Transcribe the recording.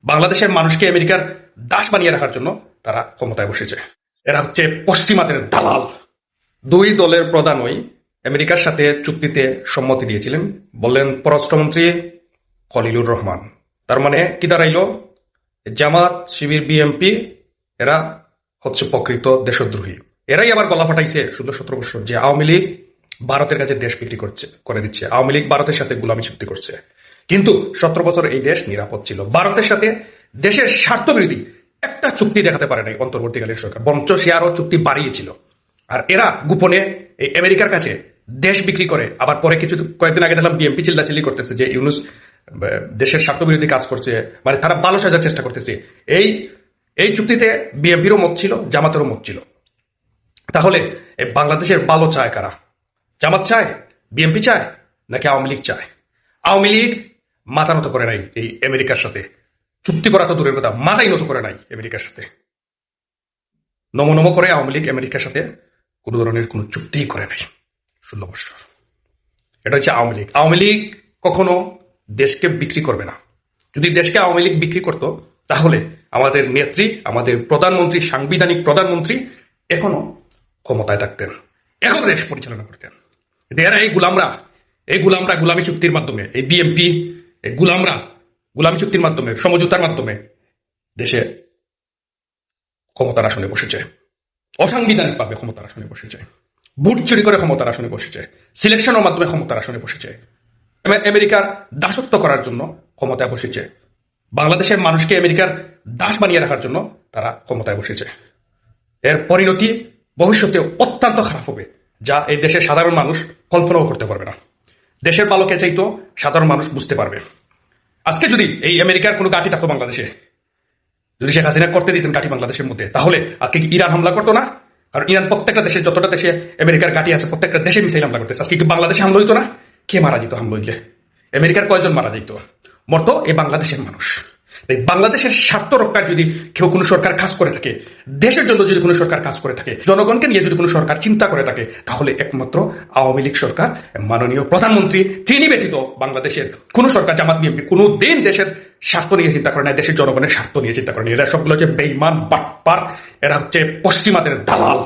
বাংলাদেশের মানুষকে আমেরিকার দাস বানিয়ে রাখার জন্য তারা ক্ষমতায় বসেছে। এরা হচ্ছে পশ্চিমাদের দালাল। দুই দলের প্রধানই আমেরিকার সাথে চুক্তিতে সম্মতি দিয়েছিলেন, বললেন পররাষ্ট্রমন্ত্রী খলিলুর রহমান। তার মানে কি দাঁড়াইলো? জামাত, শিবির, বিএনপি এরা হচ্ছে প্রকৃত দেশদ্রোহী। এরাই আবার গলা ফাটাইছে 16-17 বছর যে আওয়ামী লীগ ভারতের কাছে দেশ বিক্রি করে দিচ্ছে, আওয়ামী লীগ ভারতের সাথে গোলামি চুক্তি করছে। কিন্তু 17 বছর এই দেশ নিরাপদ ছিল। ভারতের সাথে দেশের স্বার্থবিরোধী একটা চুক্তি দেখাতে পারে নাই অন্তর্বর্তীকালীন সরকার, বরঞ্চ সে আরো চুক্তি বাড়িয়েছিল। আর এরা গোপনে এই আমেরিকার কাছে দেশ বিক্রি করে। আবার পরে কয়েকদিন আগে দেখলাম বিএনপি চিল্লাচিল্লি করতেছে যে ইউনূস দেশের স্বার্থবিরোধী কাজ করছে, মানে তারা ভালো সাজার চেষ্টা করতেছে। এই চুক্তিতে বিএনপিরও মত ছিল, জামাতেরও মত ছিল। তাহলে এই বাংলাদেশের ভালো চায় কারা? জামাত চায়, বিএনপি চায়, নাকি আওয়ামী লীগ চায়? আওয়ামী লীগ মাথা নত করে নাই এই আমেরিকার সাথে, চুক্তি করা তো দূরের কথা, মাথাই নত করে নাই আমেরিকার সাথে। নম করে আওয়ামী লীগ আমেরিকার সাথে কোন ধরনের কোন চুক্তি করে নাই 16 বছর। এটা হচ্ছে আওয়ামী লীগ। আওয়ামী লীগ কখনো দেশকে বিক্রি করবে না। যদি দেশকে আওয়ামী লীগ বিক্রি করত, তাহলে আমাদের নেত্রী, আমাদের প্রধানমন্ত্রী, সাংবিধানিক প্রধানমন্ত্রী এখনো ক্ষমতায় থাকতেন, এখন দেশ পরিচালনা করতেন। এরা এই গুলামরা গুলামী চুক্তির মাধ্যমে, এই বিএনপি গুলামরা গুলামী চুক্তির মাধ্যমে, সমঝোতার মাধ্যমে দেশে ক্ষমতার আসনে বসেছে, অসাংবিধানিক ভাবে ক্ষমতার আসনে বসেছে, ভোট চুরি করে ক্ষমতার আসনে বসেছে, সিলেকশনের মাধ্যমে ক্ষমতার আসনে বসেছে, আমেরিকার দাসত্ব করার জন্য ক্ষমতায় বসেছে, বাংলাদেশের মানুষকে আমেরিকার দাস বানিয়ে রাখার জন্য তারা ক্ষমতায় বসেছে। এর পরিণতি ভবিষ্যতে অত্যন্ত খারাপ হবে, যা এই দেশের সাধারণ মানুষ কল্পনাও করতে পারবে না। দেশের ভালোকে চাইতো সাধারণ মানুষ বুঝতে পারবে। আজকে যদি এই আমেরিকার কোনো গাঁটি থাকতো বাংলাদেশে, যদি শেখ হাসিনা করতে দিতেন গাঁটি বাংলাদেশের মধ্যে, তাহলে আজকে কি ইরান হামলা করতো না? কারণ ইরান প্রত্যেকটা দেশে, যতটা দেশে আমেরিকার গাঁটি আছে, প্রত্যেকটা দেশে মিসাইল হামলা করতেছে। আজকে কি বাংলাদেশে হামলা হইতো না? কে মারা যেত হামলা হইলে? আমেরিকার কয়জন মারা যেত? মরতো এই বাংলাদেশের মানুষ। তাই বাংলাদেশের স্বার্থ রক্ষার যদি কেউ কোনো সরকার কাজ করে থাকে, দেশের জন্য যদি কোনো সরকার কাজ করে থাকে, জনগণকে নিয়ে যদি কোনো সরকার চিন্তা করে থাকে, তাহলে একমাত্র আওয়ামী লীগ সরকার, মাননীয় প্রধানমন্ত্রী তিনি ব্যতীত বাংলাদেশের কোন সরকার, জামাত বিএনপি কোনো দিন দেশের স্বার্থ নিয়ে চিন্তা করে না, দেশের জনগণের স্বার্থ নিয়ে চিন্তা করে না। এরা সবগুলো হচ্ছে বেঈমান, বাটপার, এরা হচ্ছে পশ্চিমাদের দালাল।